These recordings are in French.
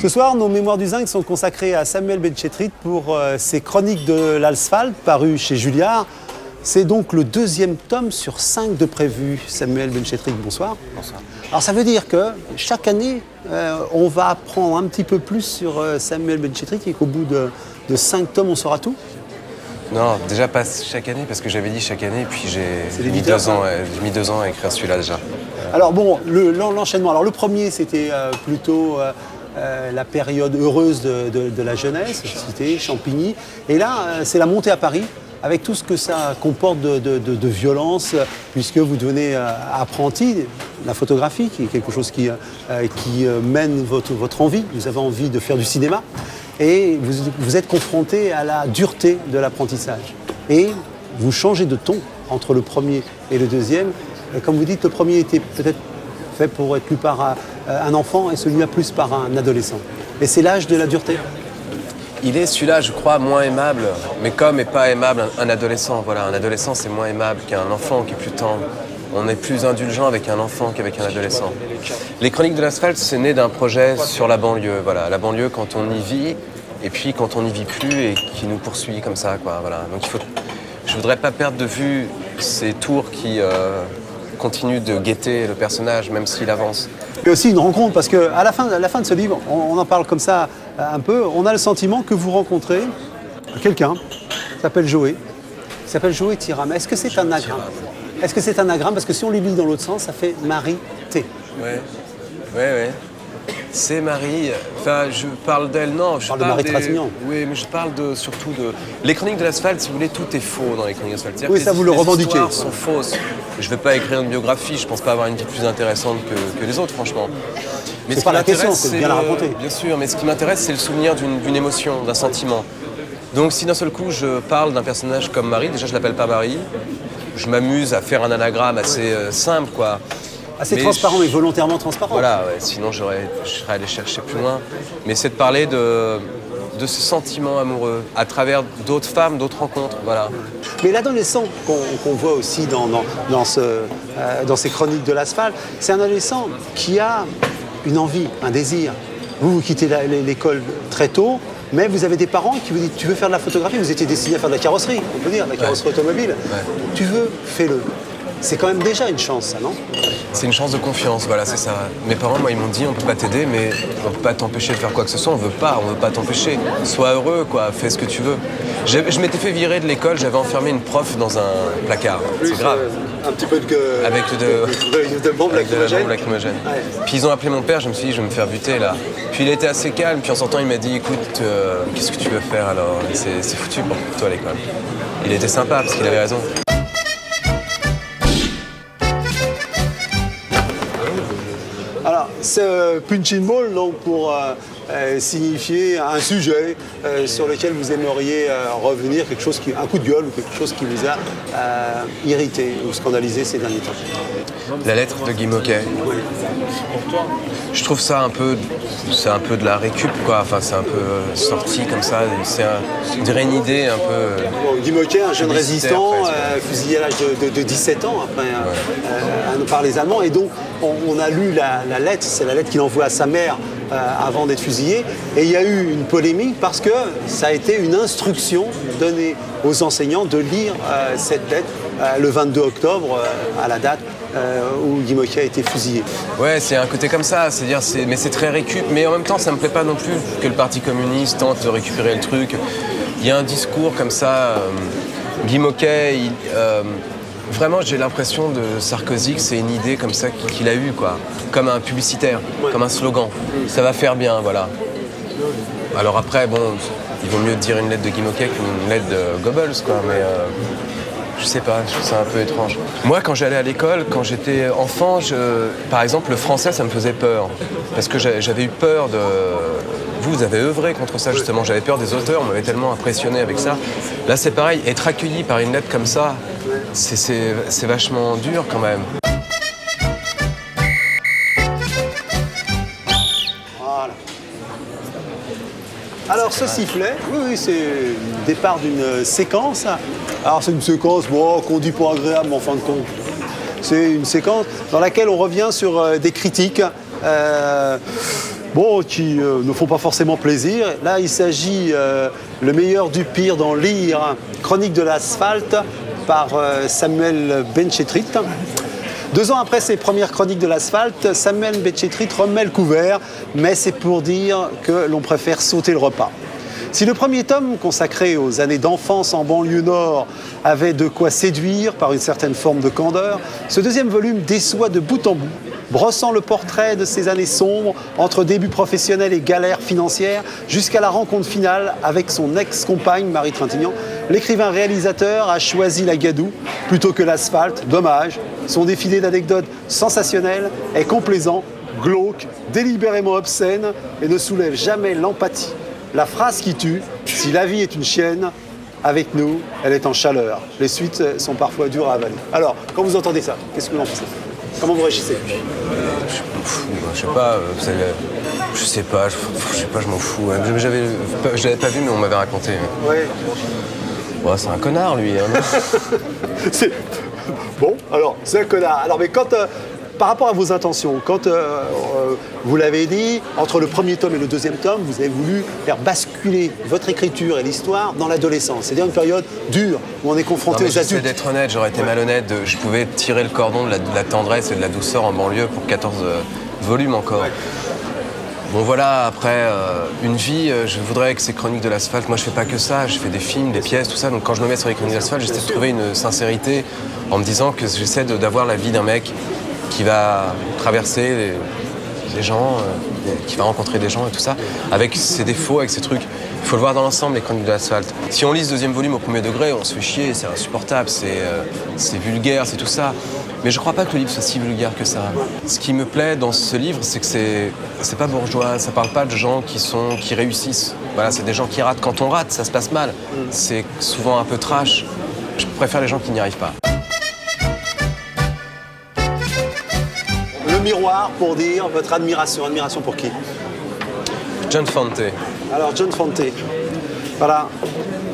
Ce soir, nos mémoires du zinc sont consacrées à Samuel Benchetrit pour ses chroniques de l'asphalte parues chez Julliard. C'est donc le 2e tome sur 5 de prévu. Samuel Benchetrit, bonsoir. Bonsoir. Alors ça veut dire que chaque année, on va apprendre un petit peu plus sur Samuel Benchetrit et qu'au bout de 5 tomes, on saura tout. Non, déjà pas chaque année, parce que j'avais dit chaque année, puis j'ai mis l'éditeur, 2 ans, j'ai mis 2 ans à écrire celui-là déjà. Alors bon, l'enchaînement. Alors le premier, c'était plutôt la période heureuse de la jeunesse, cité Champigny. Et là, c'est la montée à Paris, avec tout ce que ça comporte de violence, puisque vous devenez apprenti. La photographie, qui est quelque chose qui mène votre envie. Vous avez envie de faire du cinéma. Et vous êtes confronté à la dureté de l'apprentissage. Et vous changez de ton entre le premier et le deuxième. Et comme vous dites, le premier était peut-être fait pour être lu par un enfant et celui-là plus par un adolescent. Et c'est l'âge de la dureté. Il est celui-là, je crois, moins aimable, mais comme est pas aimable un adolescent. Voilà, un adolescent, c'est moins aimable qu'un enfant qui est plus tendre. On est plus indulgent avec un enfant qu'avec un adolescent. Les Chroniques de l'asphalte, c'est né d'un projet sur la banlieue. Voilà, la banlieue quand on y vit, et puis quand on n'y vit plus et qui nous poursuit comme ça, quoi. Voilà. Donc je voudrais pas perdre de vue ces tours qui continuent de guetter le personnage, même s'il avance. Et aussi une rencontre, parce qu'à la fin de ce livre, on en parle comme ça un peu, on a le sentiment que vous rencontrez quelqu'un qui s'appelle Joé Thiram. Est-ce que c'est un anagramme? Est-ce que c'est un anagramme? Parce que si on les lit dans l'autre sens, ça fait Marie-T. Ouais. C'est Marie. Enfin, je parle d'elle, non. Je parle de Marie Trintignant. Oui, mais je parle surtout de... Les Chroniques de l'asphalte, si vous voulez, tout est faux dans les Chroniques de l'asphalte. Oui, ça vous le revendiquez. Les histoires sont fausses. Je ne vais pas écrire une biographie, je ne pense pas avoir une vie plus intéressante que les autres, franchement. Mais c'est pas la question, c'est de bien la raconter. Bien sûr, mais ce qui m'intéresse, c'est le souvenir d'une émotion, d'un sentiment. Donc si d'un seul coup, je parle d'un personnage comme Marie, déjà je ne l'appelle pas Marie, je m'amuse à faire un anagramme assez simple, quoi. Assez transparent, mais volontairement transparent. Voilà, ouais, sinon je serais allé chercher plus loin. Mais c'est de parler de ce sentiment amoureux à travers d'autres femmes, d'autres rencontres, voilà. Mais l'adolescent qu'on voit aussi dans ces chroniques de l'asphalte, c'est un adolescent qui a une envie, un désir. Vous quittez l'école très tôt, mais vous avez des parents qui vous disent « tu veux faire de la photographie ?» Vous étiez destiné à faire de la carrosserie, on peut dire, de la carrosserie automobile. Ouais. Tu veux, fais-le. C'est quand même déjà une chance, ça, non? C'est une chance de confiance, voilà, c'est ça. Mes parents, moi, ils m'ont dit, on peut pas t'aider, mais on peut pas t'empêcher de faire quoi que ce soit, on veut pas t'empêcher. Sois heureux, quoi, fais ce que tu veux. Je m'étais fait virer de l'école, j'avais enfermé une prof dans un placard. C'est grave. Un petit peu avec de bombes lacrymogènes. Ouais. Puis ils ont appelé mon père, je me suis dit, je vais me faire buter, là. Puis il était assez calme, puis en sortant, il m'a dit, écoute, qu'est-ce que tu veux faire, alors? C'est foutu pour toi, à l'école. Il était sympa, parce qu'il avait raison. Alors, ce punching ball, donc, pour signifier un sujet sur lequel vous aimeriez revenir, un coup de gueule ou quelque chose qui vous a irrité ou scandalisé ces derniers temps. La lettre de Guy Moquet. Oui. Je trouve ça c'est un peu de la récup, quoi. Enfin, c'est un peu sorti comme ça. On dirait une idée un peu... Bon, Guy Moquet, un jeune résistant, fusillé à l'âge de 17 ans après, par les Allemands. Et donc, on a lu la lettre, c'est la lettre qu'il envoie à sa mère avant d'être fusillé. Et il y a eu une polémique parce que ça a été une instruction donnée aux enseignants de lire cette lettre le 22 octobre, à la date où Guy Moquet a été fusillé. Ouais, c'est un côté comme ça, mais c'est très récup, mais en même temps ça me plaît pas non plus que le Parti communiste tente de récupérer le truc. Il y a un discours comme ça, Guy Moquet, vraiment j'ai l'impression de Sarkozy que c'est une idée comme ça qu'il a eue, quoi, comme un publicitaire, comme un slogan. Ça va faire bien, voilà. Alors après, bon, il vaut mieux dire une lettre de Guy Moquet qu'une lettre de Goebbels, quoi, mais... Je sais pas, je trouve ça un peu étrange. Moi, quand j'allais à l'école, quand j'étais enfant, par exemple, le français, ça me faisait peur. Parce que j'avais eu peur de... Vous avez œuvré contre ça, justement. J'avais peur des auteurs, on m'avait tellement impressionné avec ça. Là, c'est pareil, être accueilli par une lettre comme ça, c'est vachement dur, quand même. Voilà. Alors, ce sifflet, oui, c'est le départ d'une séquence. Alors c'est une séquence qu'on dit pas agréable, mais en fin de compte, c'est une séquence dans laquelle on revient sur des critiques qui ne font pas forcément plaisir. Là, il s'agit le meilleur du pire dans Lire, Chronique de l'asphalte par Samuel Benchetrit. 2 ans après ses premières chroniques de l'asphalte, Samuel Benchetrit remet le couvert, mais c'est pour dire que l'on préfère sauter le repas. Si le premier tome, consacré aux années d'enfance en banlieue nord, avait de quoi séduire par une certaine forme de candeur, ce deuxième volume déçoit de bout en bout, brossant le portrait de ces années sombres entre débuts professionnels et galères financières, jusqu'à la rencontre finale avec son ex-compagne Marie Trintignant. L'écrivain-réalisateur a choisi la gadoue plutôt que l'asphalte, dommage. Son défilé d'anecdotes sensationnelles est complaisant, glauque, délibérément obscène et ne soulève jamais l'empathie. La phrase qui tue, si la vie est une chienne, avec nous, elle est en chaleur. Les suites sont parfois dures à avaler. Alors, quand vous entendez ça, qu'est-ce que vous en pensez? Comment vous réagissez? Je sais pas, je m'en fous. Je l'avais pas vu, mais on m'avait raconté. Ouais. Ouais, c'est un connard, lui. Hein. Bon, alors, c'est un connard. Alors, mais quand... par rapport à vos intentions, quand vous l'avez dit, entre le premier tome et le deuxième tome, vous avez voulu faire basculer votre écriture et l'histoire dans l'adolescence. C'est-à-dire une période dure où on est confronté aux adultes. J'essaie d'être honnête, j'aurais été malhonnête. Je pouvais tirer le cordon de la tendresse et de la douceur en banlieue pour 14 volumes encore. Ouais. Bon voilà, après, une vie, je voudrais que ces chroniques de l'asphalte, moi je fais pas que ça, je fais des films, des pièces, tout ça. Donc quand je me mets sur les chroniques de l'asphalte, j'essaie de trouver une sincérité en me disant que j'essaie d'avoir la vie d'un mec qui va traverser les gens, qui va rencontrer des gens et tout ça, avec ses défauts, avec ses trucs. Il faut le voir dans l'ensemble, les chroniques de l'asphalte. Si on lit ce deuxième volume au premier degré, on se fait chier, c'est insupportable, c'est vulgaire, c'est tout ça. Mais je crois pas que le livre soit si vulgaire que ça. Ce qui me plaît dans ce livre, c'est que c'est pas bourgeois, ça parle pas de gens qui réussissent. Voilà, c'est des gens qui ratent. Quand on rate, ça se passe mal. C'est souvent un peu trash. Je préfère les gens qui n'y arrivent pas. Le miroir pour dire votre admiration. Admiration pour qui? John Fante. Alors, John Fante. Voilà.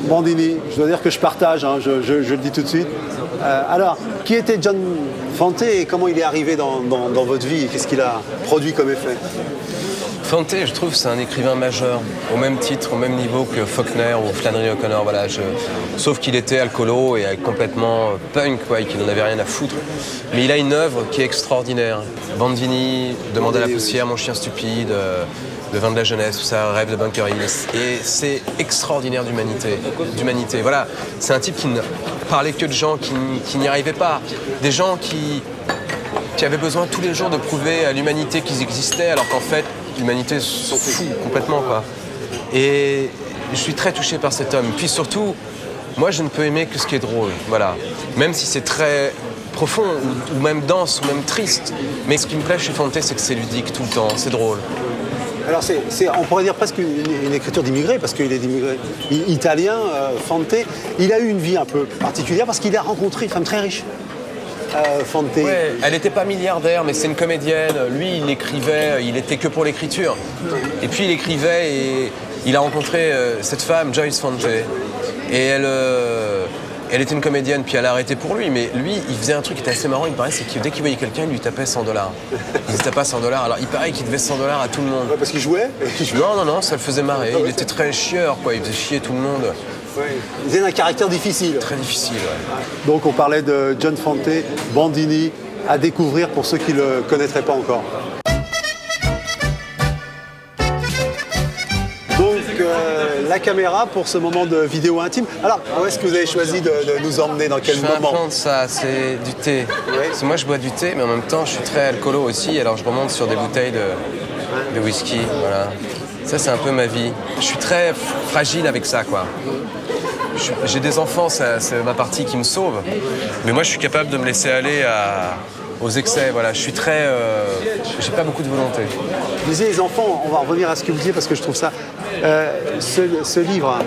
Bandini, je dois dire que je partage, hein, je le dis tout de suite. Alors, qui était John Fante et comment il est arrivé dans votre vie et qu'est-ce qu'il a produit comme effet? Fante, je trouve, c'est un écrivain majeur, au même titre, au même niveau que Faulkner ou Flannery O'Connor. Voilà, sauf qu'il était alcoolo et complètement punk, quoi, et qu'il n'en avait rien à foutre. Mais il a une œuvre qui est extraordinaire. Bandini, Demande à la poussière, Mon chien stupide, Le vin de la jeunesse, tout ça, Rêve de Bunker Hill. Et c'est extraordinaire d'humanité. Voilà, c'est un type qui ne parlait que de gens qui n'y arrivaient pas. Des gens qui avaient besoin tous les jours de prouver à l'humanité qu'ils existaient, alors qu'en fait, l'humanité s'en fout complètement, quoi. Et je suis très touché par cet homme. Puis surtout, moi, je ne peux aimer que ce qui est drôle, voilà. Même si c'est très profond, ou même dense, ou même triste. Mais ce qui me plaît chez Fante, c'est que c'est ludique tout le temps, c'est drôle. Alors on pourrait dire presque une écriture d'immigré, parce qu'il est d'immigré italien, Fante. Il a eu une vie un peu particulière parce qu'il a rencontré une femme très riche. Fante. Ouais, elle n'était pas milliardaire, mais c'est une comédienne. Lui, il écrivait, il était que pour l'écriture. Et puis il écrivait et il a rencontré cette femme, Joyce Fante. Et elle était une comédienne, puis elle a arrêté pour lui. Mais lui, il faisait un truc qui était assez marrant, il me paraît, c'est que dès qu'il voyait quelqu'un, il lui tapait $100. Il se tapait $100. Alors il paraît qu'il devait $100 à tout le monde. Ouais, parce qu'il jouait Non, ça le faisait marrer. Il était très chieur, quoi. Il faisait chier tout le monde. Ouais. Il faisait un caractère difficile. Très difficile, ouais. Donc on parlait de John Fante, Bandini, à découvrir pour ceux qui ne le connaîtraient pas encore. Donc la caméra pour ce moment de vidéo intime. Alors, où est-ce que vous avez choisi de nous emmener, dans quel moment? Je vais apprendre ça, c'est du thé. Ouais. Parce que moi je bois du thé, mais en même temps je suis très alcoolo aussi, alors je remonte sur des bouteilles de whisky, voilà. Ça c'est un peu ma vie. Je suis très fragile avec ça, quoi. J'ai des enfants, c'est ma partie qui me sauve. Mais moi je suis capable de me laisser aller aux excès, voilà. Je suis très... j'ai pas beaucoup de volonté. Vous disiez les enfants, on va revenir à ce que vous disiez parce que je trouve ça... ce livre,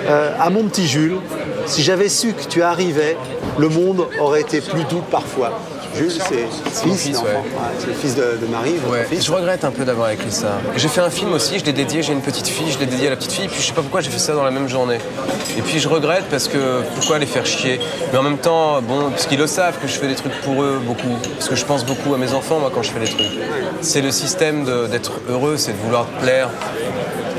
à mon petit Jules, si j'avais su que tu arrivais, le monde aurait été plus doux parfois. Jules, c'est mon fils, fils, d'enfant. ouais. Ouais, c'est le fils de Marie, votre Ouais, fils. je regrette un peu d'avoir écrit ça. J'ai fait un film aussi, je l'ai dédié, j'ai une petite fille, je l'ai dédié à la petite fille, puis je sais pas pourquoi j'ai fait ça dans la même journée. Et puis je regrette parce que pourquoi les faire chier. Mais en même temps, bon, parce qu'ils le savent que je fais des trucs pour eux beaucoup, parce que je pense beaucoup à mes enfants moi quand je fais des trucs. C'est le système d'être heureux, c'est de vouloir plaire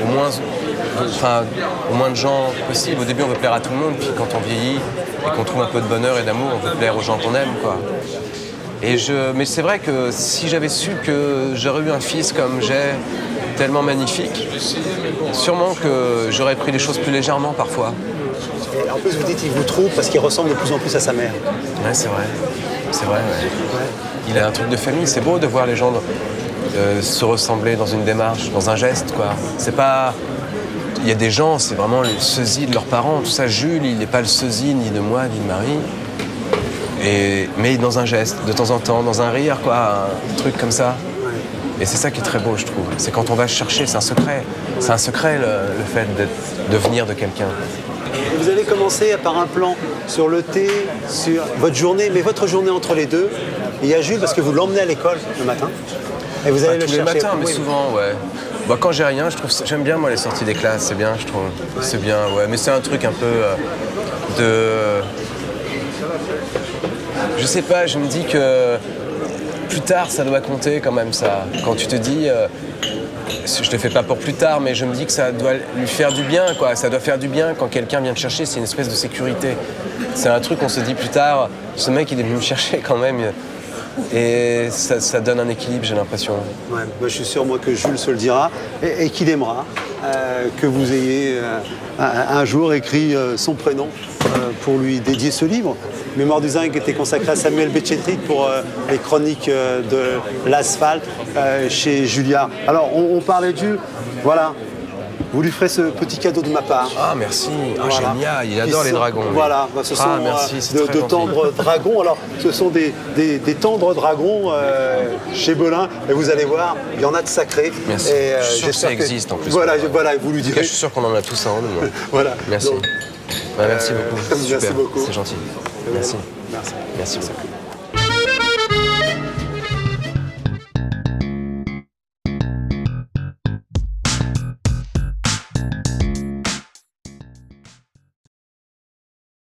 au moins de gens possible. Au début on veut plaire à tout le monde, puis quand on vieillit et qu'on trouve un peu de bonheur et d'amour, on veut plaire aux gens qu'on aime, quoi. Mais c'est vrai que si j'avais su que j'aurais eu un fils comme j'ai, tellement magnifique, sûrement que j'aurais pris les choses plus légèrement parfois. Et en plus, vous dites qu'il vous trouve parce qu'il ressemble de plus en plus à sa mère. Ouais, c'est vrai. C'est vrai, ouais. Il a un truc de famille, c'est beau de voir les gens se ressembler dans une démarche, dans un geste, quoi. C'est pas... Il y a des gens, c'est vraiment le sosie de leurs parents, tout ça. Jules, il n'est pas le sosie ni de moi, ni de Marie. Mais dans un geste, de temps en temps, dans un rire, quoi, un truc comme ça. Et c'est ça qui est très beau, je trouve. C'est quand on va chercher, c'est un secret. C'est un secret, le fait de venir de quelqu'un. Vous allez commencer par un plan sur le thé, sur votre journée, mais votre journée entre les deux. Il y a Jules, parce que vous l'emmenez à l'école le matin. Et vous allez le Tous les chercher. matins, mais Oui. souvent, ouais. Bah, quand j'ai rien, j'aime bien, moi, les sorties des classes, c'est bien, je trouve. C'est bien, ouais. Mais c'est un truc un peu Je sais pas, je me dis que plus tard, ça doit compter quand même, ça. Quand tu te dis, je le fais pas pour plus tard, mais je me dis que ça doit lui faire du bien, quoi. Ça doit faire du bien quand quelqu'un vient te chercher, c'est une espèce de sécurité. C'est un truc qu'on se dit plus tard, ce mec, il est venu me chercher quand même. Et ça donne un équilibre, j'ai l'impression. Ouais, moi, je suis sûr, moi, que Jules se le dira et qu'il aimera que vous ayez un jour écrit son prénom pour lui dédier ce livre. Mémoire du Zinc était consacré à Samuel Becchetrit pour les chroniques de l'asphalte chez Julia. Alors, on parlait de Jules, voilà. Vous lui ferez ce petit cadeau de ma part. Ah, merci. Ah, Voilà. génial. Il adore les dragons. Lui. Voilà, ce sont merci, c'est très de gentil. tendres dragons. Alors, ce sont des tendres dragons chez Belin. Et vous allez voir, il y en a de sacrés. Merci. Et, je suis sûr que ça j'espère existe en plus. Voilà, vous lui En tout cas, direz. je suis sûr qu'on en a tous un en nous. Moi. Voilà. Merci. Donc, Bah, merci beaucoup. merci Super. beaucoup. C'est gentil. Merci. Merci. Merci beaucoup.